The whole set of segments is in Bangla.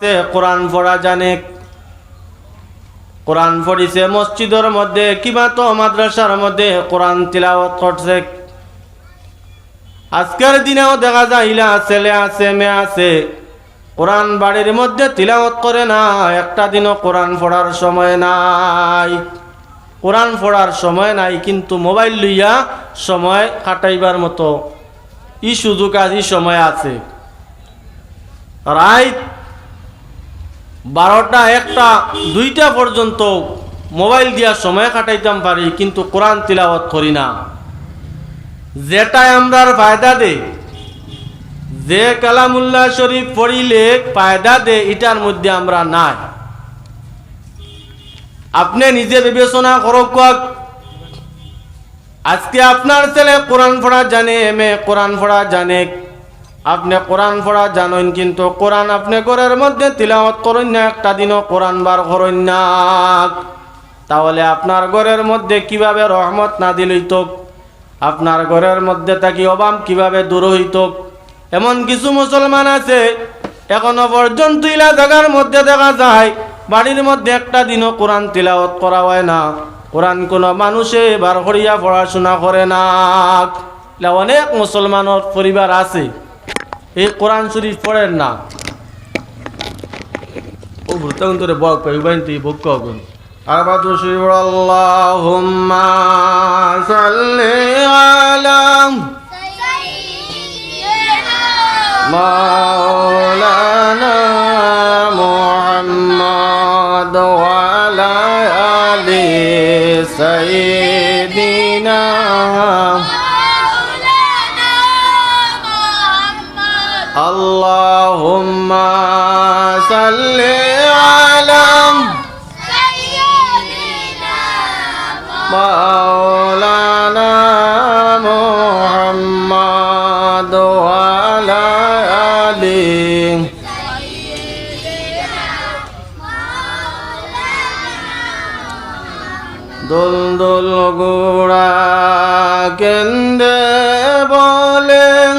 কোরআন পড়া জানে, কোরআন পড়িছে মসজিদের মধ্যে কিবা তো মাদ্রাসার মধ্যে কোরআন তিলাওয়াত করছে। আজকের দিনেও দেখা যায় ইলা ছেলে আছে মেয়ে আছে কোরআন বাড়ির মধ্যে তিলাওয়াত করে না, একটা দিনও কোরআন পড়ার সময় নাই, কোরআন পড়ার সময় নাই, কিন্তু মোবাইল লইয়া সময় কাটাইবার মতো ই সুযোগ আজ ই সময় আছে। রাত 12টা 1টা 2টা পর্যন্ত মোবাইল দিয়া সময় কাটাইতাম পারি, কিন্তু কোরআন তিলাওয়াত করি না। যেটা আমরার ফায়দা দে, যে কালামুল্লাহ শরীফ পড়িলে ফায়দা দে, এটার মধ্যে আমরা নাই। আপনি নিজে বিবেচনা করক, আজকে আপনার ছেলে কোরআন পড়া জানে, মেয়ে কোরআন পড়া জানে, আপনি কোরআন পড়া জানেন, কিন্তু কোরআন আপনি ঘরের মধ্যে তিলাওয়াত করেন না, একটা দিনও কোরআন বার করেন না, তাহলে আপনার ঘরের মধ্যে কিভাবে রহমত নাজিল হইত, আপনার ঘরের মধ্যে থাকি অভাব কিভাবে দূর হইত। এমন কিছু মুসলমান আছে এখনো পর্যন্ত ইলা জায়গার মধ্যে দেখা যায় বাড়ির মধ্যে একটা দিনও কোরআন তিলাওয়াত করা হয় না, কোরআন কোনো মানুষে বার করিয়া পড়াশোনা করে না। অনেক মুসলমানের পরিবার আছে এই কোরআন শরীফ পড়েন না। ও ভুলতাম তোরে বক পাইবাইন তুই বক কগুন আবাদু শির আল্লাহুম্মা সাল্লি আলা মাওলানা মুহাম্মদ ওয়া আলা আলি সাইয়্যিদিনা Allahumma salli ala sayyidina maulana Muhammad wa ala ali dul dul gura kende bolen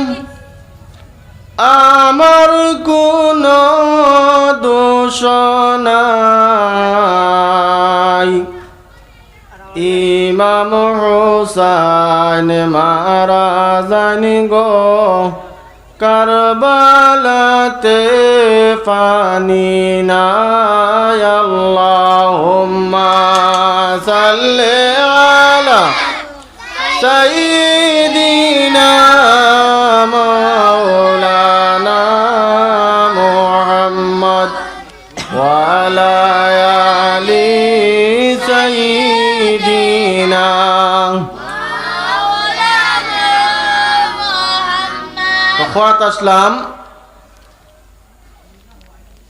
আমার কোনো দোষ নাই, ইমাম হোসেন মারা জানি গো কারবালাতে পানি নাই। আল্লাহুম্মা সাল্লি আলা সাইয়্যিদিনা মাওলানা মুহাম্মদ ওয়া আলা আলি সাইয়্যিদিনা মাওলানা মুহাম্মদ। আসলাম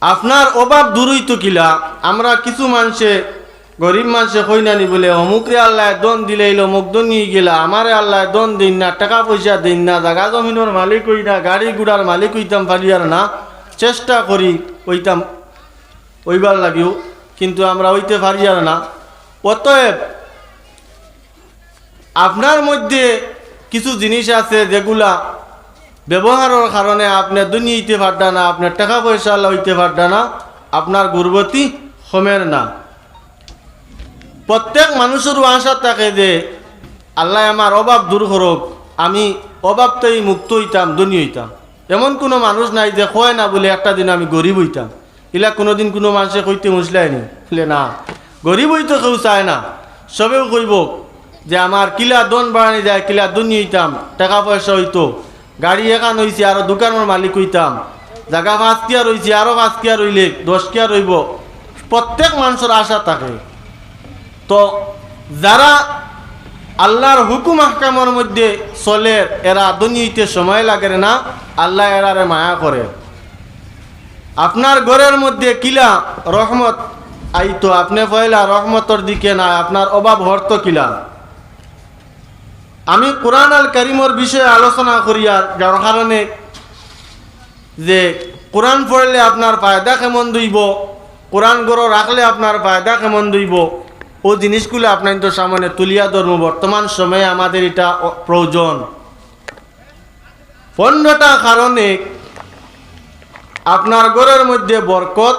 আপনার অভাব দূর হইতো কিলা। আমরা কিছু মানুষে গরিব মানুষে কই নানি বলে অমুকরে আল্লাহ দন দিলে অমুক দন নিয়ে গেলা, আমারে আল্লাহ দন দিন না, টাকা পয়সা দিন না, জাগা জমিনের মালিক হই না, গাড়ি গুড়ার মালিক হইতাম পারি আর না, চেষ্টা করি হইতাম ওইবার লাগিও, কিন্তু আমরা হইতে পারি আর না। অতএব আপনার মধ্যে কিছু জিনিস আছে যেগুলা ব্যবহারের কারণে আপনি দুনিয়া হইতে পারডা না, আপনার টাকা পয়সা আল্লাহ হইতে পারডা না, আপনার গুরবতী কমের না। প্রত্যেক মানুষেরও আশা থাকে যে আল্লাহ আমার অভাব দূর করুক, আমি অভাবতেই মুক্ত হইতাম, ধনী হইতাম। এমন কোনো মানুষ নাই যে কয় না বলে একটা দিন আমি গরিব হইতাম। এলা কোনোদিন কোনো মানুষে কইতে মুসলাইনি বলে না, গরিব হইতে কেউ চায় না। সবেও কইব যে আমার কিলা দন বাড়ানি যায়, কিলা ধনী হইতাম, টাকা পয়সা হইতো, গাড়ি এখান হইছে আরো দোকানের মালিক হইতাম, জায়গা 5 কিয়া রইছে আরো 5 কিয়া রইলে 10 কিয়া রইব। প্রত্যেক মানুষের আশা থাকে। তো যারা আল্লাহর হুকুম আহকামের মধ্যে চলে এরা দুনিয়াতে সময় লাগে না, আল্লাহ এরারে মায়া করে। আপনার ঘরের মধ্যে কিলা রহমত আইতো, আপনি পয়লা রহমতর দিকে না, আপনার অভাব হরত কিলা। আমি কোরআন আল কারিমর বিষয়ে আলোচনা করি আর যার কারণে যে কোরআন পড়লে আপনার ফায়দা কেমন দইব, কোরআন গড় রাখলে আপনার ফায়দা কেমন দইব, ও জিনিসগুলো আপনার তো সামনে তুলিয়া ধরব। বর্তমান সময়ে আমাদের এটা প্রয়োজন। 15টা কারণে আপনার ঘরের মধ্যে বরকত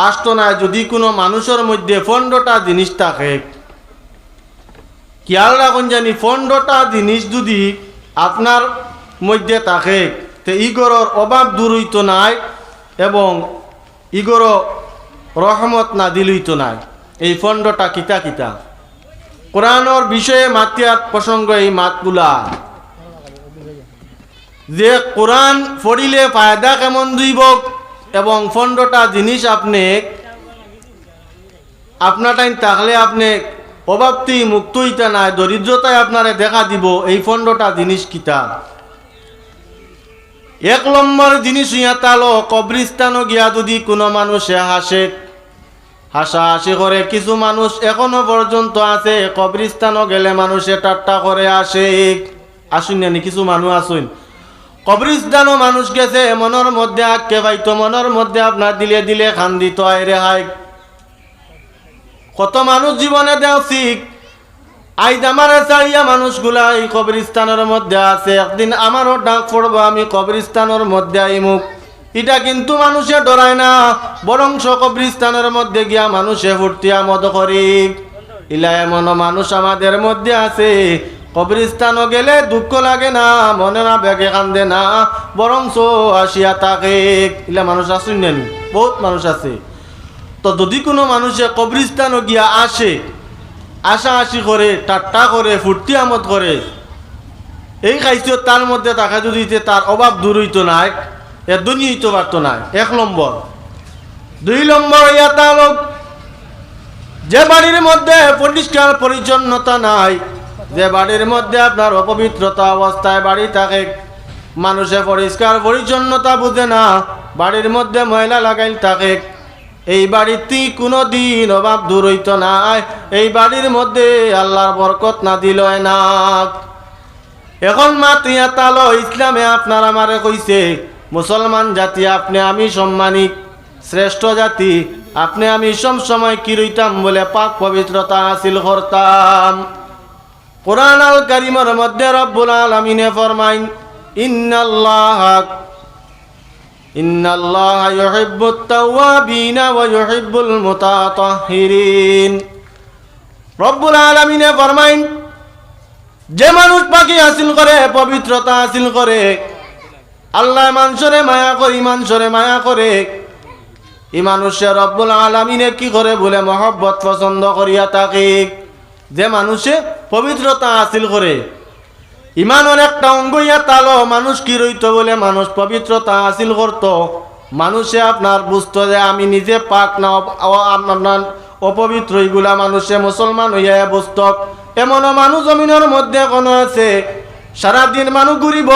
আসতো না যদি কোনো মানুষের মধ্যে 15টা জিনিস থাকে। খেয়াল রাখুন জানি 15টা জিনিস যদি আপনার মধ্যে থাকে তো ইগরের অভাব দূর হইতো নাই এবং ইগর রহমত না দিল হইতো নাই। এই 15টা কিতা কিতা কোরআনের বিষয়ে মাতিয়ার প্রসঙ্গ এই মাতগুলা যে কোরআন পড়িলে ফায়দা কেমন দুইব এবং 15টা জিনিস আপনি আপনার টাইম থাকলে আপনি অভাবতেই মুক্ত হইতে নাই, দরিদ্রতায় আপনারে দেখা দিব। এই 15টা জিনিস কিতা? 1 নম্বর জিনিস ইয়া তালো কবরিস্তানও গিয়া যদি কোনো মানুষে হাসাহাসি করে। কিছু মানুষ এখনো পর্যন্ত আছে কবরিস্তানও গেলে মানুষে ঠাট্টা করে আসুন জানি কিছু মানুষ আসুন কবরিস্তানও মানুষ গেছে মনের মধ্যে আঁকে পাইতো, মনের মধ্যে আপনার দিলে দিলে খান্দিত আয় হাই। কত মানুষ জীবনে দেওছি আইজ আমারে চাইয়া মানুষগুলা এই কবরিস্তানের মধ্যে আছে। একদিন আমারও ডাক পড়বো, আমি কবরিস্তানের মধ্যে আইমুখ। এটা কিন্তু মানুষে ডরায় না, বরং কবরিস্তানের মধ্যে গিয়া মানুষে ফুর্তি আমোদ করি। ইলা এমন মানুষ আমাদের মধ্যে আছে কবরিস্তানও গেলে দুঃখ লাগে না, মনে না বেগে কান্দে না, বরং আসিয়া থাকে। ইলা মানুষ আসুন না, বহুত মানুষ আছে। তো যদি কোনো মানুষে কবরিস্তানও গিয়া আশাআশি করে, ঠাট্টা করে, ফুর্তি আমোদ করে, এই খাইছিও তার মধ্যে থাকা যদি তার অভাব দূর হইতো না, এর দুনিয়া হইতে পারতো না। 1 নম্বর। 2 নম্বর ইয়াতা লোক যে বাড়ির মধ্যে পরিষ্কার পরিচ্ছন্নতা নাই, যে বাড়ির মধ্যে আপনার অপবিত্রতা অবস্থায় বাড়ি থাকে, মানুষে পরিষ্কার পরিচ্ছন্নতা বুঝে না, বাড়ির মধ্যে ময়লা লাগাইল থাকে, এই বাড়িতে কোনো দিন অভাব দূর হইত না, এই বাড়ির মধ্যে আল্লাহর বরকত না দিল না। এখন মাতিয়া তালো ইসলামে আপনার আমারে কইছে মুসলমান জাতি আপনি আমি সম্মানিত শ্রেষ্ঠ জাতি, আপনি আমি সব সময় কি রইতাম বলে পাক পবিত্রতা হাসিল করতাম। কুরআন আল কারীমের মধ্যে রব্বুল আলামিনে ফরমাইন ইন্নাল্লাহা ইউহিব্বুত তাওয়াবিনা ওয়া ইউহিব্বুল মুতাতাহহিরিন। রব্বুল আলামিনে ফরমাইন যে মানুষ পাকি হাসিল করে, পবিত্রতা হাসিল করে, আল্লাহ মানুষরে মায়া করে, মানুষরে মায়া করে, এই মানুষে রব্বুল আলামিনে কি করে বলে মহব্বত পছন্দ করিয়া থাকে। যে মানুষে পবিত্রতা হাসিল করে, ইমানের একটা অঙ্গ ইয়া তালো মানুষ কি রইতো বলে মানুষ পবিত্রতা হাসিল করতো, মানুষে আপনার বুঝতো যে আমি নিজে পাক না আপনার অপবিত্র, এইগুলা মানুষে মুসলমান হইয়া বুঝত। এমনও মানুষ জমিনের মধ্যে কোনো আছে সারাদিন মানুষ ঘুরিব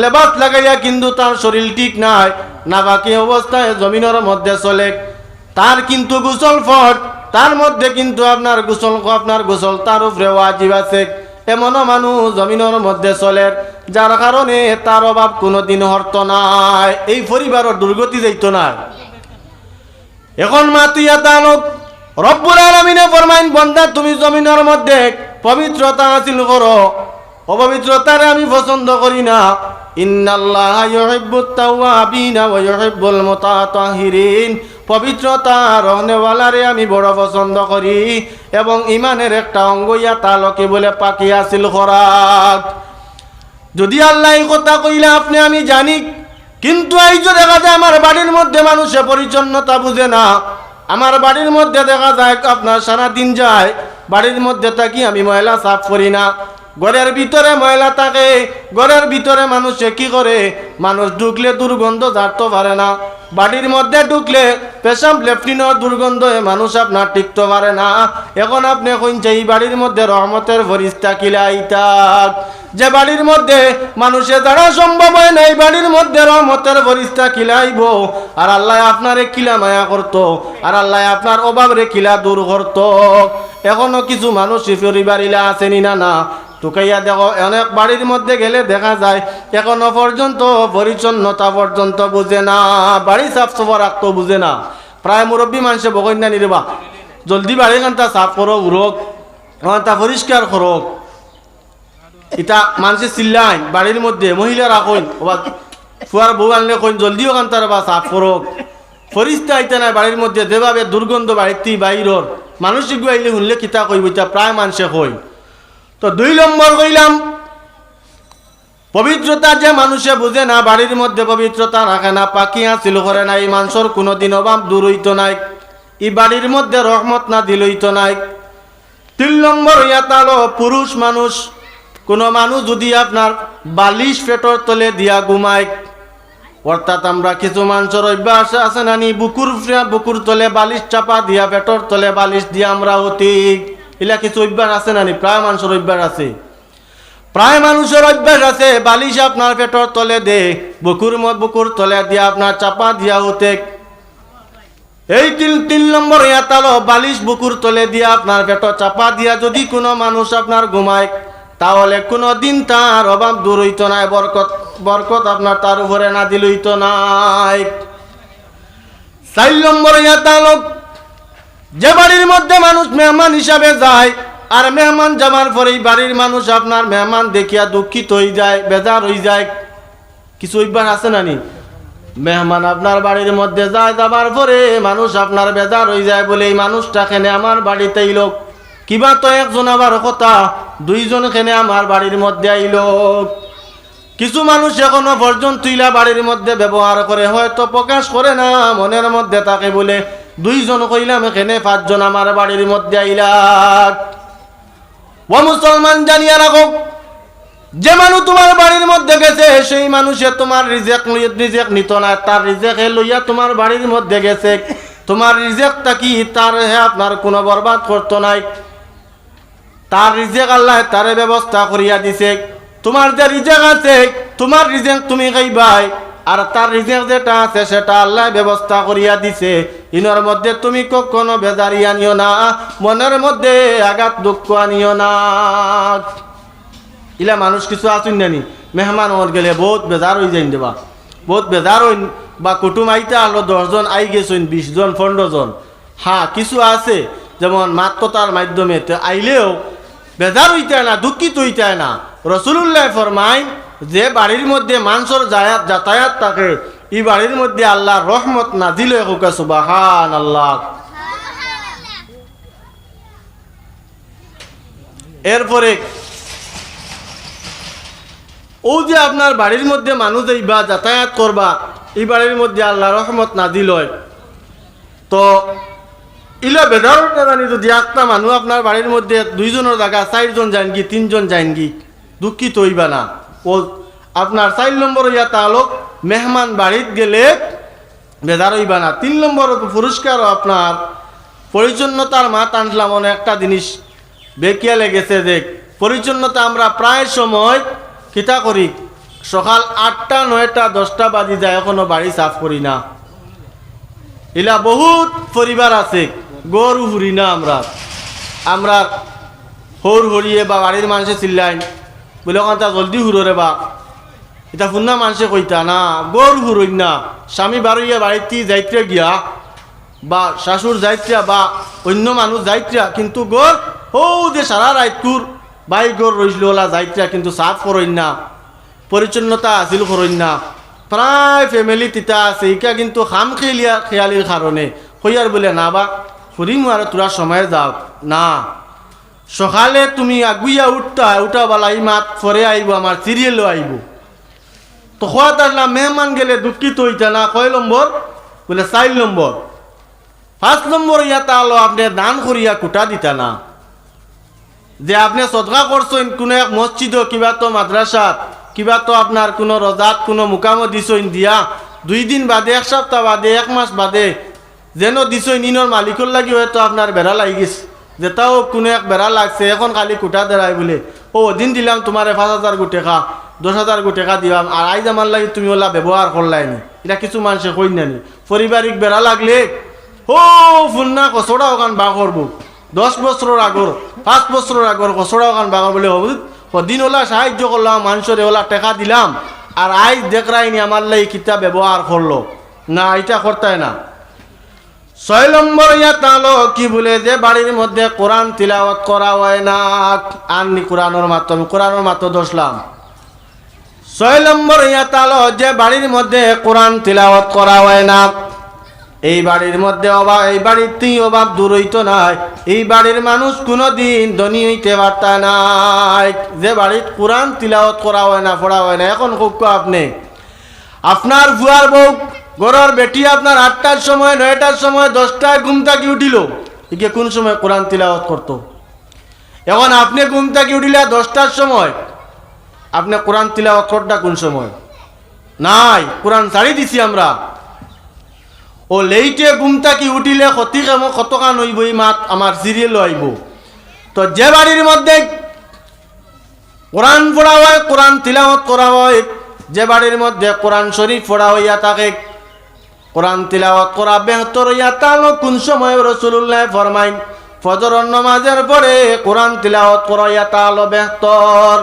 লেবাস লাগাইয়া কিন্তু তার শরীর ঠিক নাই, না বাকি অবস্থায় জমিনের মধ্যে চলে, তার কিন্তু গোসল ফট, তার মধ্যে কিন্তু আপনার গোসল তার উপরে ওয়াজিব আছে। এমনও মানুষ জমিনের মধ্যে চলে যার কারণে তার অভাব কোনোদিন হরত নাই, এই পরিবারের দুর্গতি যাইত না। এখন মাতিয়া তালুক রব্বুল আলামিনে ফরমাইন বান্দা তুমি জমিনের মধ্যে পবিত্রতা হাসিল করো, অপবিত্রতারে আমি পছন্দ করি না। ইন্নাল্লাহা ইউহিব্বুত তাওয়াবিনা ওয়া ইউহিব্বুল মুতাতাহহিরিন। পবিত্রতা রহনেওয়ালারে আমি বড় পছন্দ করি এবং ইমানের একটা অঙ্গ ইয়া তালকে বলে পাকি হাসিল করা। যদি আল্লাহ এই কথা কইলে আপনি আমি জানি, কিন্তু এই যে দেখা যায় আমার বাড়ির মধ্যে মানুষে পরিচ্ছন্নতা বুঝে না, আমার বাড়ির মধ্যে দেখা যায় আপনার সারাদিন যায় বাড়ির মধ্যে থাকি আমি ময়লা সাফ করি না, ঘরের ভিতরে ময়লা থাকে, ঘরের ভিতরে মানুষে কি করে, মানুষ ঢুকলে দুর্গন্ধ ঝাড়তে পারে না, বাড়ির মধ্যে ঢুকলে পেশাব লেফটিনের দুর্গন্ধ মানুষ আপনার টিকতে পারে না। এখন আপনি কইছে এই বাড়ির মধ্যে রহমতের ফরিস্তা কিলা আইতাক, যে বাড়ির মধ্যে মানুষে যারা সম্ভব হয় না, এই বাড়ির মধ্যে রহমতের ফরিস্তা কিলাইব, আর আল্লাহ আপনারে কিলা মায়া করতো, আর আল্লাহ আপনার অভাবরে কিলা দূর করতো। এখনো কিছু মানুষ পরিবারিলা আসেনি না টুকাইয়া দেখো, অনেক বাড়ির মধ্যে গেলে দেখা যায় এখনো পর্যন্ত পরিচ্ছন্নতা পর্যন্ত বুঝে না, বাড়ি সাফ সাফা রাখতো বুঝে না। প্রায় মুরব্বী মানুষে বকন্যা নিরবা জলদি বাড়ি কান্তা সাফ করো, উড়ক তা পরিষ্কার করক। এটা মানুষের চিল্লাইন বাড়ির মধ্যে মহিলারা কইন ফুয়ার বউ আনলে কইন জলদি ওখান তার বা সাফ করক ফরিস্তা আইতে নাই বাড়ির মধ্যে যেভাবে দুর্গন্ধ বাড়িতে বাইরর মানুষিক আইলে শুনলে কিতা কইব তা প্রায় মানুষে কই। তো 2 নম্বর কইলাম পবিত্রতা যে মানুষে বুঝে না, বাড়ির মধ্যে পবিত্রতা রাখে না, পাখি হাসিল করে না, এই মানুষের কোনোদিন অভাব দূর হইতো নাই, এই বাড়ির মধ্যে রহমত না দিল হইতো নাই। 3 নম্বর হইয়া তাহলে পুরুষ মানুষ, কোনো মানুষ যদি আপনার বালিশ পেটর তলে দিয়া ঘুমায়, অর্থাৎ আমরা কিছু মানুষের অভ্যাস আছে নানি বুকুর তলে বালিশ চাপা দিয়া পেটর তলে বালিশ দিয়া আমরা অতি এলা কিছু অভ্যাস আছে নানি, প্রায় মানুষের অভ্যাস আছে, প্রায় মানুষের অভ্যাস আছে বালিশ আপনার পেটর তলে দে বুকুর তলে দিয়া আপনার চাপা দিয়া হতে। এই 3 নম্বর ইয়া তালো বালিশ বুকুর তলে দিয়া আপনার পেটর চাপা দিয়া যদি কোনো মানুষ আপনার ঘুমায় তাহলে কোনো দিন তার অভাব দূর হইতো নাই, বরকত আপনার তার উপরে না দিল হইতো নাই। 4 নম্বর ইয়া তালো যে বাড়ির মধ্যে মানুষ মেহমান হিসাবে যায় আর মেহমান যাবার পরে বাড়ির মানুষ আপনার মেহমান দেখিয়া দুঃখিত হয়ে যায়, বেজার হয়ে যায়, কিছু অভ্যাস আছে নানি, মেহমান আপনার বাড়ির মধ্যে যায় যাবার পরে মানুষ আপনার বেজার হয়ে যায় বলে এই মানুষটা খেনে আমার বাড়িতে এলো, কিবা তো একজন আবার কথা 2 জন খেনে আমার বাড়ির মধ্যে আইলো। কিছু মানুষ এখনো পর্যন্ত তুইলা বাড়ির মধ্যে ব্যবহার করে, হয়তো প্রকাশ করে না, মনের মধ্যে তাকে বলে 2 জন কইলাম এখানে 5 জন আমার বাড়ির মধ্যে আইলা। ও মুসলমান জানিয়া রাখো, যে মানুষ তোমার বাড়ির মধ্যে গেছে সেই মানুষে তোমার রিজেক নিত না, তার রিজেক লইয়া তোমার বাড়ির মধ্যে গেছে, তোমার রিজেকটা কি তার আপনার কোনো বরবাদ করতো নাই, তার রিজেক আল্লাহ তারে ব্যবস্থা করিয়া দিছে। তোমার যে রিজেক আছে তোমার রিজেক তুমি খাইবাই, আর তার রিজেক যেটা আছে সেটা আল্লাহ ব্যবস্থা করিয়া দিছে, ইনার মধ্যে তুমি কখনো বেজারি আনিও না, মনের মধ্যে আঘাত দুঃখ আনিও না। ইলা মানুষ কিছু আসুন নানি মেহমান ওর গেলে বহুত বেজার হয়ে যাইন দেবা, বহুত বেজার হইন, বা কুটুম আইতে আলো 10 জন আই গেছেন 20 জন 15 জন, হ্যাঁ কিছু আছে যেমন মাত্রতার মাধ্যমে আইলেও বেজার হইতে না, দুঃখিত হইতে না। রাসূলুল্লাহ ফরমায় যে বাড়ির মধ্যে মানুষের যাতায়াত থাকে এই বাড়ির মধ্যে আল্লাহর রহমত নাজিল হোক, সুবহানাল্লাহ। এরপরে ও যে আপনার বাড়ির মধ্যে মানুষ এইবা যাতায়াত করবা এই বাড়ির মধ্যে আল্লাহ রহমত নাজিল হয়, তো ইলা বেদারটা জানি যদি একটা মানুষ আপনার বাড়ির মধ্যে 2 জনের জায়গা 4 জন যান কি 3 জন যান কি দুঃখিত হইবা না। ও আপনার 4 নম্বর ইয়া তালুক মেহমান বাড়িতে গেলে বেদার হইবা না। 3 নম্বর পুরস্কার আপনার পরিচ্ছন্নতার মাত আনলাম, অনেক একটা জিনিস বেকিয়া লেগেছে যে পরিচ্ছন্নতা আমরা প্রায় সময় কিতা করি, সকাল 8টা 9টা 10টা বাজি যায় এখনো বাড়ি সাফ করি না। ইলা বহুত পরিবার আছে গরু হুরি না, আমরা হর হরিয়ে বা বাড়ির মানুষে চিল্লাইন বলে ওখান তা জলদি হুররে বা এটা ফুন্না মানুষে কইতা না, গরু হুরই না, স্বামী বাড়িয়ে বাড়িতে যাইতে গিয়া বা শাশুর যাইত্রা বা অন্য মানুষ যাইত্রা, কিন্তু গর হো যে সারা রাইতুর বাই গর রইছিল ওলা যাইত্রা কিন্তু সাফ করইন না, পরিচ্ছন্নতা আসিল করইন না। প্রায় ফ্যামিলি তিতা আছে ইকা কিন্তু খাম খেয়ালির কারণে কইয়ার বলে না বা হরিম আর তোরা সময় যাও না, সকালে তুমি আগুইয়া উঠা বলা এই মাত পরে আইব আমার সিরিয়ালও আইব, তো খোয়া আসলাম মেহমান গেলে দুঃখিত হইতা না। কয় নম্বর বলে 4 নম্বর। 5 নম্বর ইয়াতা আলো আপনি দান করিয়া কুটা দিতা না, যে আপনি সদকা করছেন কোনো এক মসজিদ কিবা তো মাদ্রাসা কিবা তো আপনার কোনো রোজাত কোনো মুকামো দিছইন দিয়া 2 দিন বাদে 1 সপ্তাহ বাদে 1 মাস বাদে যেন দিছইন ইনর মালিকর লাগি হয়তো আপনার বেড়া লাগি গেছে, যেটাও কোনো এক বেড়া লাগছে এখন খালি কুটা দেড়াই বলে ও দিন দিলাম তোমার 5,000 টাকা 10,000 টাকা দিলাম আর আইজ আমার লাগি তুমি ওলা ব্যবহার করলাইনি, এটা কিছু মানুষে কই নানি। পারিবারিক বেড়া লাগলে ও ফুন্না কচড়া ওখান বা করবো 10 বছরের আগর 5 বছরের আগর কচড়া ওখান বা বলে দিন ওলা সাহায্য করলাম মানুষের ওলা টাকা দিলাম আর আইজ দেখরাইনি আমার লাগি কিতা ব্যবহার করলো না, এটা করতায় না। 6 নম্বর ইয়া তালো কি বলে যে বাড়ির মধ্যে কোরআন তিলাওয়াত করা হয় না, আননি কোরআনের মাত্র দোষলাম। 6 নম্বর ইয়াত হলো যে বাড়ির মধ্যে কোরআন তিলাওয়াত করা হয় না, এই বাড়ির মধ্যে অভাব, এই বাড়িতেই অভাব দূর হইতো নাই, এই বাড়ির মানুষ কোনোদিন ধনী হইতে পারত নাই। যে বাড়ির কোরআন তিলাওয়াত করা হয় না, পড়া হয় না। এখন খুব আপনি আপনার ভুয়ার বউ ঘরের বেটি আপনার 8টার সময় 9টার সময় 10টায় ঘুম থেকে উঠিল, একে কোন সময় কোরআন তিলাওয়াত করতো? এখন আপনি ঘুম থেকে উঠিলে 10টার সময়, আপনি কোরআন তিলাওয়াত করটা কোন সময়? নাই, কোরআন ছাড়ি দিছি আমরা। ও লেইটে ঘুম থেকে উঠিলে কতখান হইব, এই মাত আমার সিরিয়াল আইব। তো যে বাড়ির মধ্যে কোরআন পড়া হয়, কোরআন তিলাওয়াত করা হয়, যে বাড়ির মধ্যে কোরআন শরীফ পড়া হইয়া থাকে, কোরআন তিলাওয়াত করা বেহতর হইয়া তাহলে কোন সময় রাসূলুল্লাহ ফরমাইন ফজরের নামাজের পরে কোরআন তিলাওয়াত করা হইয়া তাহলে বেহতর।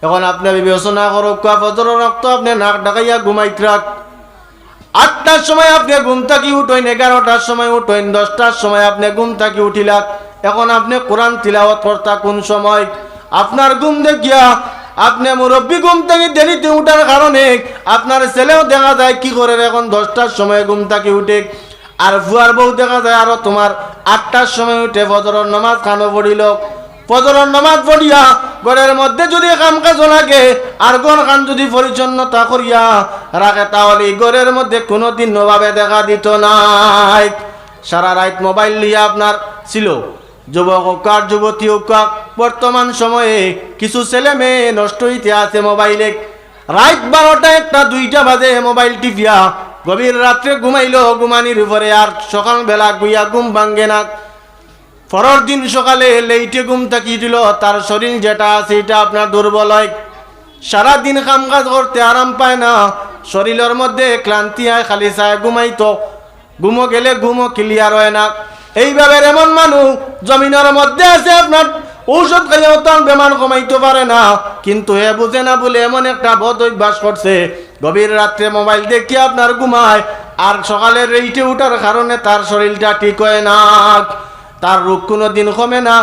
এখন আপনি বিবেচনা করুক, ফজরের রক্ত আপনি নাক ডাকাইয়া ঘুমাইত রাখ, 8টার সময় আপনি ঘুম থেকে উঠেন, 11টার সময় উঠেন, 10টার সময় আপনি ঘুম থেকে উঠিলাক। এখন আপনি কোরআন তিলাওয়াত করতা কোন সময়? আপনার ঘুম দেখিয়া আপনি মুরব্বী ঘুম থেকে দেরিতে উঠার কারণে আপনার ছেলেও দেখা যায় কি করে এখন 10টার সময় ঘুম থেকে উঠে, আর ভুয়ার বউ দেখা যায় আরো তোমার 8টার সময় উঠে ফজরের নামাজ খানো পড়িল। ফজরের নামাজ পড়িয়া ঘরের মধ্যে যদি কাম কাজ লাগে আর ঘর খান যদি পরিচ্ছন্নতা করিয়া রাখে, তাহলে ঘরের মধ্যে কোনোদিন নভাবে দেখা দিত নাই। সারা রাত মোবাইল নিয়ে আপনার ছিল, যুবক হোক আর যুবতী হোক, বর্তমান সময়ে কিছু ছেলে মেয়ে নষ্ট হইতে আছে মোবাইলে। রাত 12টা 1টা 2টা বাজে মোবাইল টিপিয়া গভীর রাত্রে ঘুমাইল, ঘুমানির উপরে আর সকালবেলা গুইয়া ঘুম ভাঙ্গে না। পরের দিন সকালে লেইটে ঘুম থাকি দিল, তার শরীর যেটা আছে এটা আপনার দুর্বল হয়, সারাদিন কাম কাজ করতে আরাম পায় না, শরীরের মধ্যে ক্লান্তি হয়, খালি চায় ঘুমাইতো, ঘুমো গেলে ঘুমো ক্লিয়ার হয় না। এইভাবে এমন মানুষ জমিনের মধ্যে আছে আপনার ঔষধ খাইয়াও তার বেমার কমাইতে পারে না, কিন্তু এ বুঝে না বলে এমন একটা বদ অভ্যাস করছে, গভীর রাত্রে মোবাইল দেখে আপনার ঘুমায়, আর সকালে রেইটে উঠার কারণে তার শরীরটা ঠিক হয় না, তার রোগ কোনো দিন কমে না।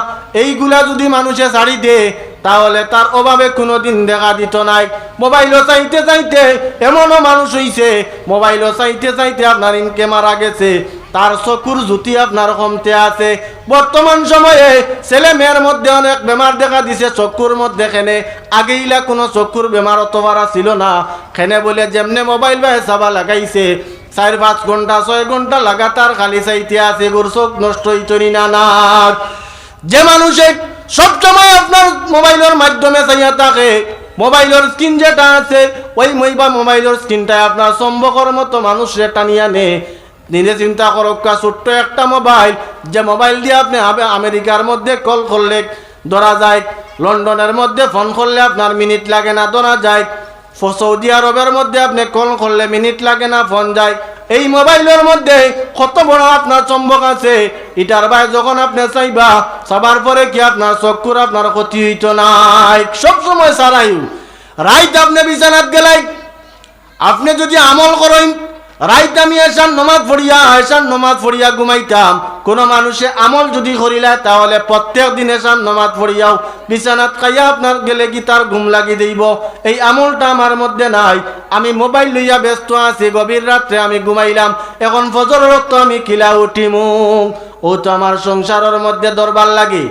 এইগুলা যদি মানুষে ছাড়ি দে তাহলে তার অভাবে কোনো দিন দেখা দিত নাই। মোবাইলও চাইতে চাইতে এমনও মানুষ হইছে, মোবাইলও চাইতে চাইতে আপনার ইনকে মারা গেছে, তার চকুর জ্যোতি আপনার কমতে আছে। বর্তমান সময়ে ছেলে মেয়ের মধ্যে অনেক বেমার দেখা দিছে চকুর মধ্যে, খেনে আগেইলা কোনো চকুর বেমার অতবারা ছিল না, খেনে বলে যেমনে মোবাইল বা চাবা লাগাইছে 4-5 ঘন্টা 6 ঘন্টা লাগাতার খালি চাইতে আছে, গোর চোখ নষ্ট হইতনি না না। যে মানুষে সবসময় আপনার মোবাইলের মাধ্যমে চাইয়া থাকে, মোবাইলের স্ক্রিন যেটা আছে ওই মোবাইলের স্ক্রিনটাই আপনার চম্বকর মতো মানুষে টানিয়া নে। নিজে চিন্তা করো, ছোট্ট একটা মোবাইল, যে মোবাইল দিয়ে আপনি আমেরিকার মধ্যে কল করলে ধরা যায়, লন্ডনের মধ্যে ফোন করলে আপনার মিনিট লাগে না ধরা যায়, সৌদি আরবের মধ্যে আপনি কল করলে মিনিট লাগে না ফোন যায়। এই মোবাইলের মধ্যে কত বড় আপনার চম্বক আছে, এটার ভাই যখন আপনি চাইবা সবার পরে কি আপনার চক্ষুর আপনার ক্ষতি হইত নাই। সবসময় সারাই রাইত আপনি বিছানাত গেলাই, আপনি যদি আমল করেন, রাইত আমি এসান নমাজ পড়িয়া ঘুমাইতাম, কোনো মানুষে আমল যদি করিলা তাহলে প্রত্যেক দিন এসান নমাজ পড়িয়াও বিছানাত খাইয়া আপনার গেলে কি তার ঘুম লাগি দেব। এই আমলটা আমার মধ্যে নাই, আমি মোবাইল লইয়া ব্যস্ত আছি, গভীর রাত্রে আমি ঘুমাইলাম, এখন ফজর রক্ত আমি কিলা উঠিমু, ও তো আমার সংসারের মধ্যে দরবার লাগে,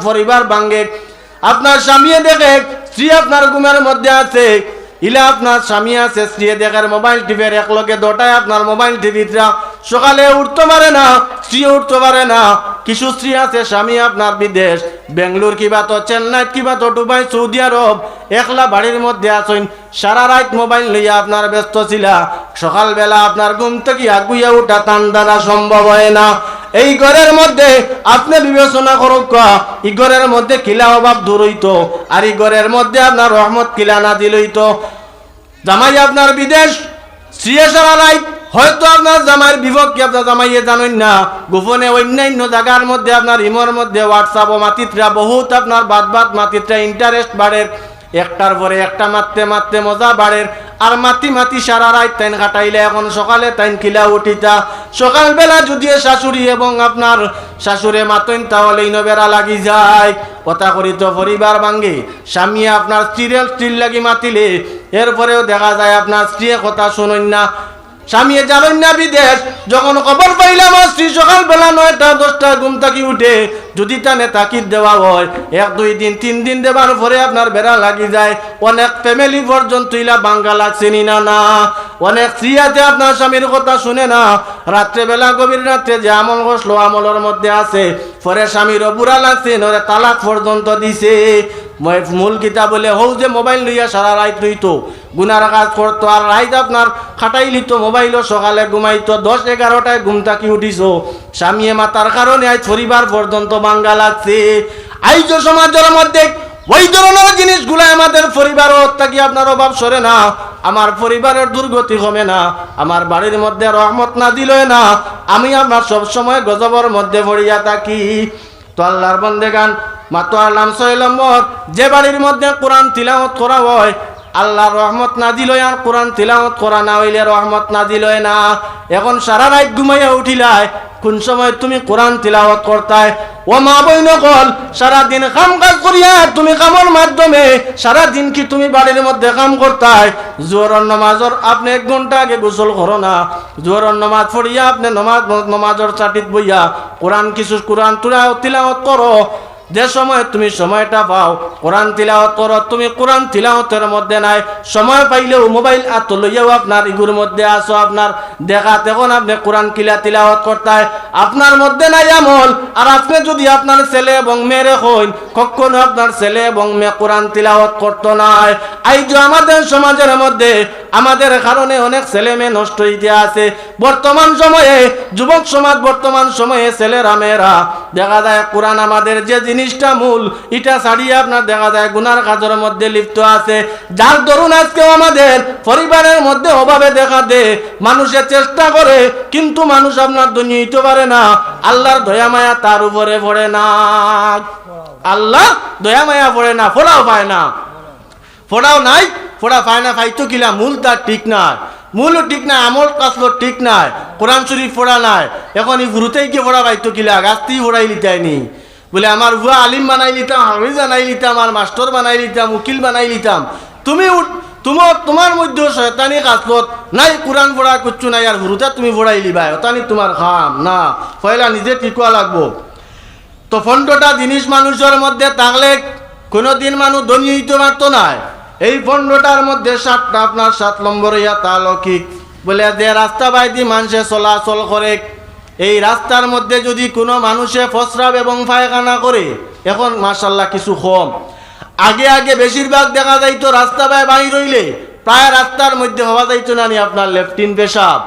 পরিবার ভাঙ্গে। আপনার স্বামী দেখে স্ত্রী আপনার ঘুমের মধ্যে আছে, ইলা আপনার স্বামী আছে, স্ত্রী দেখার মোবাইল টিপের একলগে 2টায় আপনার মোবাইল টিপিরা, সকালে উঠতে পারে না, স্ত্রী উঠতে পারে না। কিছু স্ত্রী আছে স্বামী আপনার বিদেশ, বেঙ্গলোর কিবা তো চেন্নাই কিবা তো দুবাই সৌদি আরব, একলা বাড়ির মধ্যে আসেন, সারা রাত মোবাইল লইয়া আপনার ব্যস্ত ছিলা, সকালবেলা আপনার ঘুম থেকে আগুইয়া উঠা টান দ্বারা সম্ভব হয় না। এই ঘরের মধ্যে আপনি বিবেচনা করুক, এই ঘরের মধ্যে কিলা অভাব দূর হইতো, আর এই ঘরের মধ্যে আপনার রহমত কিলা না দিল হইতো। জামাই আপনার বিদেশ, স্ত্রী সারা রাত হয়তো আপনার জামাইয়ের বিপক্ষে আপনার জামাইয়ে জানেন না, গোপনে অন্যান্য জায়গার মধ্যে আপনার ইমোর মধ্যে হোয়াটসঅ্যাপ ও মাতিত্রা বহুত আপনার বাদ মাতিত্রা ইন্টারেস্ট বাড়ে, একটার পরে একটা মারতে মারতে মজা বাড়ে, আর মাতি মাতি সারা রাত তাইন কাটাইলে এখন সকালে তাইন কিলা উঠিতা সকালবেলা যদি শাশুড়ি এবং আপনার শাশুড়ে মাতইন তাহলে ইনবেরা লাগি যায় কথা করি তো পরিবার ভাঙ্গে স্বামী আপনার স্ত্রীর লাগি মাতিলে এরপরেও দেখা যায় আপনার স্ত্রী কথা শুনুন না স্বামী যাবেন না বিদেশ যখন খবর পাইলাম স্ত্রী সকালবেলা 9টা 10টায় ঘুম থাকি উঠে যদি তানে তাকিদ দেওয়া হয় 1 2 দিন 3 দিন দেওয়ার পরে আপনার বেড়া লাগি যায় অনেক ফ্যামিলি পর্যন্ত ইলা বাঙ্গা লাগছে না না অনেক স্ত্রী আছে আপনার স্বামীর কথা শুনে না রাত্রেবেলা গভীর রাত্রে যে আমল করলো আমলের মধ্যে আছে পরে স্বামীরও বুড়া লাগছে নরে তালাক পর্যন্ত দিছে মূল কিতাব বলে হৌ যে মোবাইল লইয়া সারা রাত লইতো গুনার কাজ করতো আর রাত আপনার খাটাই লিত মোবাইলও সকালে ঘুমাইতো 10-11টায় ঘুম থাকি উঠিস স্বামী মাতার কারণে আজ পরিবার পর্যন্ত বাঙ্গা লাগছে আইজ সমাজের মধ্যে ওই ধরনের জিনিসগুলো আমাদের পরিবারও থাকি আপনার অভাব সরে না আমার পরিবারের দুর্গতি হবে না আমার বাড়ির মধ্যে রহমত না দিলে না আমি আপনার সবসময় গজবের মধ্যে পড়িয়া থাকি তো আল্লাহর বন্দেগান মাতো আলাম 6 নম্বর যে বাড়ির মধ্যে কোরআন তিলাওয়াত করা হয় আল্লাহ রহমত না দিল আর কোরআন তিলাওয়াত করা না হইলে রহমত না দিল না এখন সারা রাত ঘুমাইয়া উঠিলায় কোন সময় তুমি কোরআন তিলাওয়াত করতায় ও মা বইন কল সারা দিন কাম কাজ করিয়া তুমি কামের মাধ্যমে সারা দিন কি তুমি বাড়ির মধ্যে কাম করতায় জোহরের নামাজের আপনি 1 ঘন্টা আগে গোসল করো না জোহরের নামাজ পড়িয়া আপনি নামাজের চাটিত বইয়া কোরআন তিলাওয়াত করো যে সময় তুমি সময়টা পাও কোরআন তিলাওয়াত করো তুমি কোরআন তিলাওয়াতের মধ্যে নাই সময় পাইলেও মোবাইল হাতে লইয়াও আপনার ইগুর মধ্যে আসো আপনার দেখা তখন আপনি কোরআন তিলাওয়াত করতে আপনার মধ্যে নাই আমল আর আপনি যদি আপনার ছেলে এবং মেয়েরে হইন কখনো আপনার ছেলে এবং মেয়ে কোরআন তিলাওয়াত করতো নাই আইজ আমাদের সমাজের মধ্যে আমাদের কারণে অনেক ছেলে মেয়ে নষ্ট হইতে আছে বর্তমান সময়ে যুবক সমাজ বর্তমান সময়ে ছেলেরা মেয়েরা দেখা যায় কোরআন আমাদের যে জিনিসটা মূল এটা ছাড়িয়ে আপনার দেখা যায় গুনার কাজের মধ্যে লিপ্ত আছে যার দরুন আজকে আমাদের পরিবারের মধ্যে অভাবে দেখা দেয় মানুষের চেষ্টা করে কিন্তু মানুষ আপনার দুনিয়া হইতে পারে না আল্লাহর দয়া মায়া তার উপরে পড়ে না আল্লাহ দয়া মায়া পড়ে না ফোড়াও পায় না ফোড়াও নাই ফোড়া পায় না পাইতো কিলা মূল তার ঠিক নাই মূলও ঠিক নাই আমল কাজলো ঠিক নাই কোরআন শরীফ পড়া নাই এখন এই গুরুতেই কি পড়া পাইতো কিলা গাছতেই পড়াই লিতাইনি বলে আমার ভুয়া আলিম বানাই লিতাম হাফিজ বানাই লিতাম আর মাস্টার বানাই লিতাম উকিল বানাই লিতাম তুমি তোমার মধ্যে শয়তানি কাজলত নাই কোরআন পড়া করছো নাই আর গুরুতে তুমি পড়াই লিবাই ওতানি তোমার খাম না পয়লা নিজে টিকা লাগবো তো ফন্ডটা জিনিস মানুষের মধ্যে থাকলে কোনোদিন মানুষ ধনী হইতে পারতো না এই ফন্ডটার মধ্যে 7টা আপনার 7 নম্বর ইয়া লৌকিক বলে যে রাস্তা বাইদি মানুষে চলাচল করে এই রাস্তার মধ্যে যদি কোনো মানুষে প্রস্রাব এবং পায়খানা করে এখন মাশাআল্লাহ কিছু কম আগে আগে বেশিরভাগ দেখা যাইতো রাস্তা বাইর হইলে প্রায় রাস্তার মধ্যে হওয়া যাইতো না আপনার লেফটিন পেশাব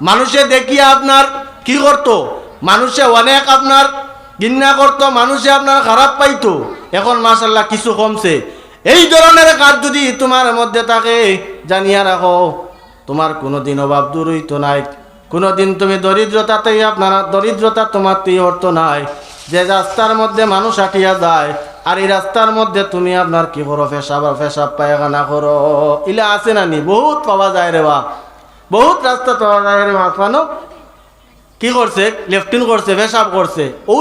মানুষে দেখিয়ে আপনার কি করতো মানুষে অনেক আপনার ঘৃণা করতো মানুষে আপনার খারাপ পাইতো এখন মাশাআল্লাহ কিছু কমছে এই ধরনের কাজ যদি তোমার মধ্যে থাকে জানিয়া রাখো তোমার কোনোদিন অভাব দূর হইতো নাই কোনোদিন তুমি দরিদ্রতাতেই আপনার দরিদ্রতা তোমারতেই অর্থ নাই যে রাস্তার মধ্যে মানুষ হাঁটিয়া যায় আর এই রাস্তার মধ্যে তুমি আপনার কি করো পেশাব পায়খানা করো ইলা আছে না নি বহুত পাওয়া যায় রে বা বহুত রাস্তা পাওয়া যায় রে মানো কি করছে লেফটিন করছে পেশাব করছে ও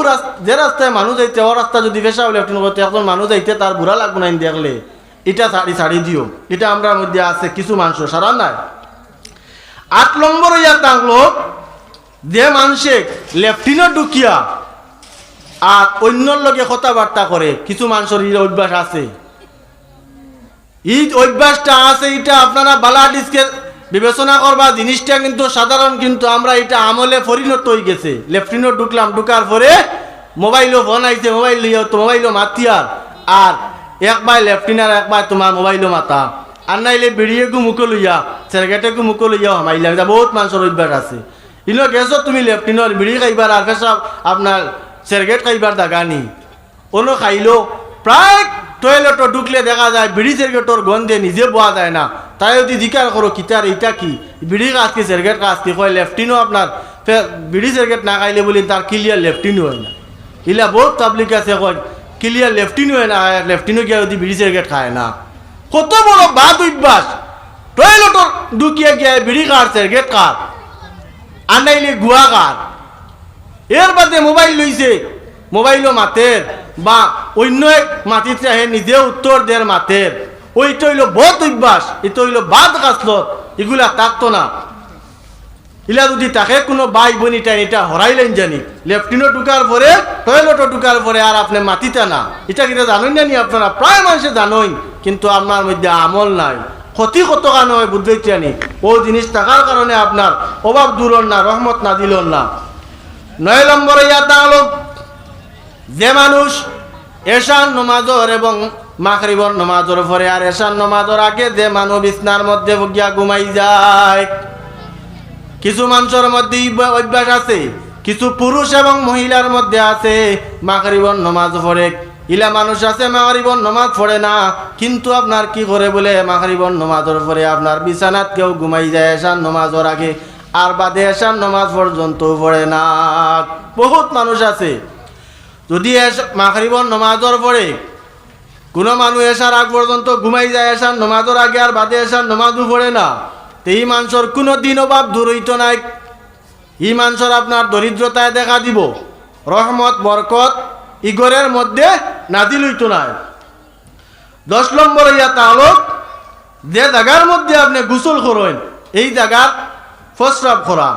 যে রাস্তায় মানুষ যাইতে ও রাস্তা যদি পেশাব লেফটিন করতে এখন মানুষ যাইতে তার বুড়া লাগবে না দেখলে এটা ছাড়ি দিও এটা আমরা মধ্যে আছে কিছু মানুষ সারা নাই 8 নম্বর ইয়া থাকলো যে মানুষে লেফটিনে ঢুকিয়া আর অন্যর লগে কথাবার্তা করে কিছু মানুষের এই অভ্যাস আছে এই অভ্যাসটা আছে এটা আপনারা বালা ডিসকে বিবেচনা করবা জিনিসটা কিন্তু সাধারণ কিন্তু আমরা এটা আমলে পরিণত হয়ে গেছে লেফটিনে ঢুকার পরে মোবাইলও ফোন আইছে মোবাইল লইয়া তো মোবাইলও মাতিয়ার আর একবার লেফটিনার একবার তোমার মোবাইলও মাতা আর নাইলে বেরিয়ে মুখে লইয়া সেরগেটে মুখে লইয়া হামাইলাম যা বহুত মানুষের অভ্যাস আছে ইনো গেছো তুমি লেফটিনের বিড়ি খাইবার আর পেশাব আপনার সেরগেট খাইবার দাগানি অন্য খাইলো প্রায় টয়লেটও ঢুকলে দেখা যায় বিড়ি সেরগেটর গন্ধে নিজে বোয়া যায় না তাই যদি জিজ্ঞাসা করো কিতার এইটা কি বিড়ি কাজ কি সেরগেট কাজ কি কয় লেফটিনও আপনার বিড়ি সেরগেট না খাইলে বলি তার ক্লিয়ার লেফটিনও হয় না ইলা বহুত পাবলিক আছে কয় ক্লিয়ার লেফটিনও হয় না লেফটিনও গিয়ে যদি বিড়ি সেরগেট খায় না কত বড় বাদ অভ্যাস টয়লেট ঢুকিয়ে গিয়ে বিড়ি কাটছে গেট কার আর নাইলে গুয়া কার এর বাদে মোবাইল লইছে মোবাইলও মাতের বা অন্য এক মাতিতে আহে নিজে উত্তর দেয় মাতের ওইটা হইল বহুত অভ্যাস এটা হইল বাদ কাসলত এগুলা থাকতো না ইলা যদি তাকে কোনো ভাই বোনিটা এটা হরাইলেন জানি লেফটিনও ঢুকার পরে টয়লেটও ঢুকার পরে আর আপনি মাতিতা না এটা কিন্তু জানেন না নি আপনারা প্রায় মানুষে জানেন কিন্তু আপনার মধ্যে আমল নাই ক্ষতি কত কারণ হয় বুঝতে জানি ও জিনিস থাকার কারণে আপনার অভাব দূর না রহমত না দিল না 9 নম্বরে ইয়াতা হলো যে মানুষ এশান নমাজর এবং মাগরিবর নমাজর পরে আর এশান নমাজর আগে যে মানুষ বিছনার মধ্যে গিয়া ঘুমাই যায় কিছু মানুষের মধ্যে অভ্যাস আছে কিছু পুরুষ এবং মহিলার মধ্যে আছে মাগরিবর নামাজ পড়ে ইলা মানুষ আছে মাগরিবর নামাজ পড়ে না কিন্তু আপনার কি করে বলে মাগরিবর নামাজের পরে আপনার বিছানাত কেউ ঘুমাই যায় এশান নামাজের আগে আর বাদে এশান নামাজ পর্যন্ত পড়ে না বহুত মানুষ আছে যদি মাগরিবর নামাজের পরে কোনো মানুষ এশার আগ পর্যন্ত ঘুমাই যায় এশান নামাজের আগে আর বাদে এশান নামাজও পড়ে না এই মানুষের কোনো দিন অভাব দূর হইত নাই এই মানুষের আপনার দরিদ্রতায় দেখা দিব রহমত বরকত ইগরের মধ্যে নাজিল হইত নাই 10 নম্বর ইয়াতা হলো যে জায়গার মধ্যে আপনি গোসল করেন এই জায়গার প্রস্রাব করা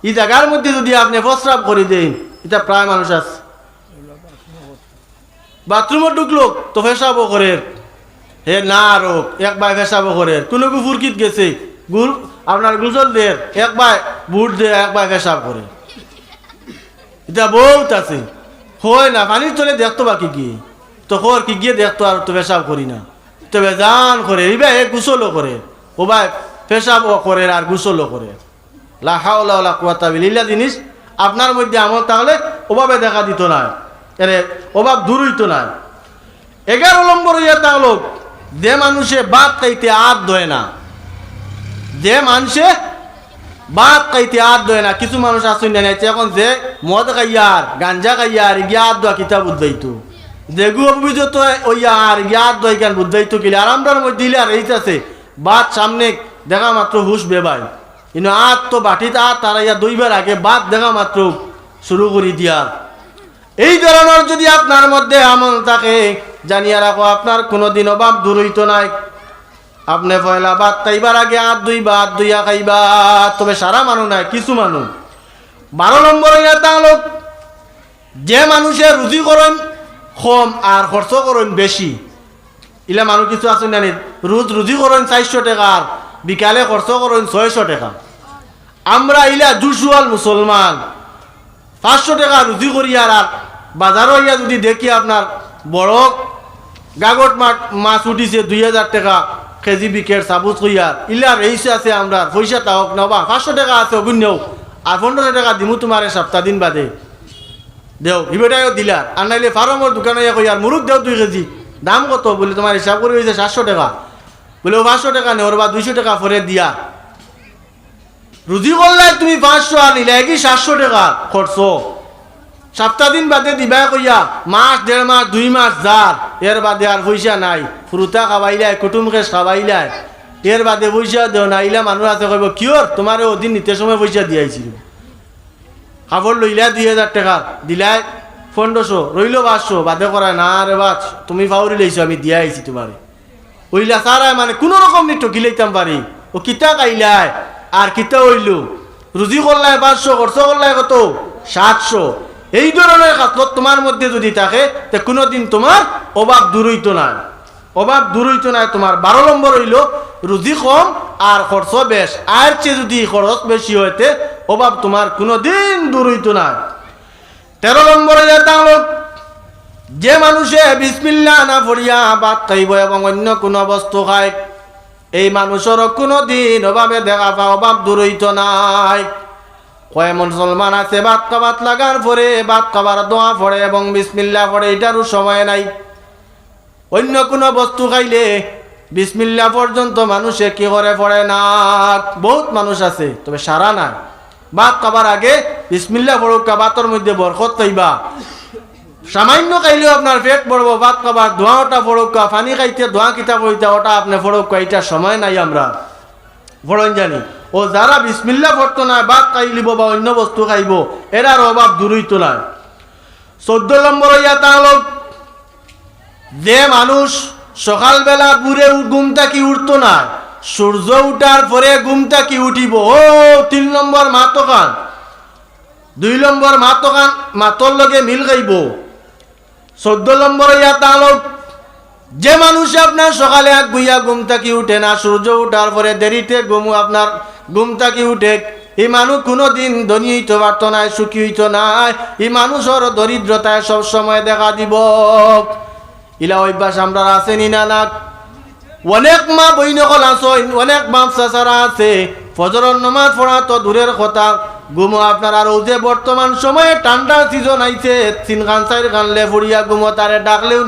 এই জায়গার মধ্যে যদি আপনি প্রস্রাব করে দেন এটা প্রায় মানুষ আছে বাথরুমে ঢুকলো তো পেশাবও করে হে না রোগ একবার পেশাবও করে কোনো ফুরকিত গেছে আপনার গুজল দের একবার বুট দিয়ে একবার পেশাব করে এটা বহুত আছে হয় না পানির চলে দেখতো বাকি গিয়ে তো খর কি গিয়ে দেখতো আর তো পেশাব করি না তো বেজান করে এইবা গুসলও করে ও ভাই পেশাবও করে আর গুসলও করে লা হাওলা ওয়ালা কুওয়াতা বিল্লাহ জিনিস আপনার মধ্যে আমল তাহলে ওভাবে দেখা দিত না এরে অভাব দূর হইত না 11 নম্বর ইয়েটা হলো যে মানুষে ভাত খাইতে আর দয় না যে মানুষে ভাত খাইতে আর দয় না কিছু মানুষ আসুন না এখন যে মদ খাইয়ার গাঞ্জা খাইয়ার গিয়ার দোয়া কিতাব উদ্দাইতো যেগু অভিযোগ ওই আর গিয়ার দোয়া কেন বুদ্ধাইতো কিলে আর আমরার মধ্যে দিলে আর আছে ভাত সামনে দেখা মাত্র হুশ বেবাই কিন্তু আর তো বাটিতে আর তারা ইয়া 2 বার আগে ভাত দেখা মাত্র শুরু করি দিয়া এই ধরনের যদি আপনার মধ্যে আমল থাকে জানিয়া রাখো আপনার কোনোদিন অভাব দূর হইত নাই আপনি পয়লা ভাত খাইবার আগে আর 2 ভাত দুইয়া খাইবা তবে সারা মানুষ নাই কিছু মানুষ 12 নম্বর ইয়াটা হলো যে মানুষের রুজি করেন কম আর খরচ করেন বেশি ইলা মানুষ কিছু আছে না রোজ রুজি করেন 400 টাকা আর বিকালে খরচ করেন 600 টাকা আমরা ইলা জুসুয়াল মুসলমান 500 টাকা রুজি করি আর বাজারও ইয়া যদি দেখি আপনার বড় গাগট মাছ উঠিছে 2000 টাকা কেজি বিকেট সাবুজ কইয়ার ইলার এইসে আছে আমরা পয়সা তাওক নবা 500 টাকা আছে অগুণ্যও আর 15 টাকা দিমু তোমার সপ্তাহ দিন বাদে দেও ইবেটাও দিলার আর নাইলে ফার্মর দোকানে কইয়ার মুরুখ দেও 2 কেজি দাম কত বলে তোমার হিসাব করে হয়েছে 700 টাকা বলে 500 টাকা নেওয়ার বা 200 টাকা পরে দিয়া রুজি করলে তুমি 500 আর নিলে কি 700 টাকা খরচ সপ্তাহ দিন বাদে দিবা কইয়া মাস 1.5 মাস 2 মাস যার এর বাদে আর পয়সা নাই ফুরুতা খাবাইলাই কুটুমকে খাবাইলাই এর বাদে পয়সা দেও না ইলা মানুষ আছে কইব কিওর তোমার ওদিন নিতে সময় পয়সা দিয়াইছিল খাবার লইলা 2000 টাকা দিলাই 1500 রইল 500 বাদে করায় না রে বাচ তুমি ফাউরি লইছো আমি দিয়া আইছি তোমারে ওইলা সারায় মানে কোন রকম নি টকিলাইতাম পারি ও কিতা কাইলাই আর কিতা হইল রুজি করলাই 500 খরচ করলাই কত 700 এই ধরনের কাজত তোমার মধ্যে যদি থাকে তে কোনোদিন তোমার অভাব দূর হইতো না অভাব দূর হইতো না তোমার 12 নম্বর হইল রুজি কম আর খরচ বেশ আর চেয়ে যদি খরচ বেশি হইতে অভাব তোমার কোনোদিন দূর হইতো না 13 নম্বরে যেটা হলো যে মানুষে বিসমিল্লাহ না পড়িয়া ভাত খাইব এবং অন্য কোনো বস্তু খায় এই মানুষের কোনোদিন অভাবে দেখা পা অভাব দূর হইতো নাই কয় মুসলমান আছে ভাত খাবার লাগার পরে ভাত খাবার দোয়া পড়ে এবং বিসমিল্লাহ পড়ে এটারও সময় নাই অন্য কোনো বস্তু খাইলে বিসমিল্লাহ পর্যন্ত মানুষে কি করে পড়ে না বহুত মানুষ আছে তবে সারা না ভাত খাবার আগে বিসমিল্লাহ পড়ুক ভাতের মধ্যে বরকত পাইবা সামান্য খাইলেও আপনার পেট পড়বো ভাত খাবার দোয়াটা পড়ুক পানি খাইতে দোয়া কিতা পড়িতে ওটা আপনি পড়ুক এটা সময় নাই আমরা ফড়ন জানি ও যারা বিসমিল্লা পড়তো না ভাত খাইলিব বা অন্য বস্তু খাইব এরার অভাব দূরই তোলায়। 14 নম্বর হইয়া তাহলে যে মানুষ সকালবেলা পুরে ঘুম থাকি উঠতো না, সূর্য উঠার পরে ঘুম থাকি উঠিব, ও 3 নম্বর মাতকান, 2 নম্বর মাতকান মাতর লগে মিল খাইব। 14 নম্বর হইয়া তাহলে যে মানুষ আপনার সকালে এক গুইয়া ঘুম থাকি উঠে না, সূর্য উঠার পরে দেরিতে আপনার ঘুম থাকি উঠে, এই মানুষ কোনোদিন ধনী হইতে পারত না, সুখী হইত না, এই মানুষের দরিদ্রতায় সব সময় দেখা দিব। ইলা অভ্যাস আমরা আসেনি না না? অনেক মা বইনকল আছে, অনেক বাপ চাচারা আছে, ফজরের নামাজ পড়া তো দূরের কথা, ঘুমো আপনার। আর যে বর্তমান সময়ে ঠান্ডার সিজন আইছে, 3 খান 4 খান লে ফুড়িয়া ঘুমো তারে ডাকলেও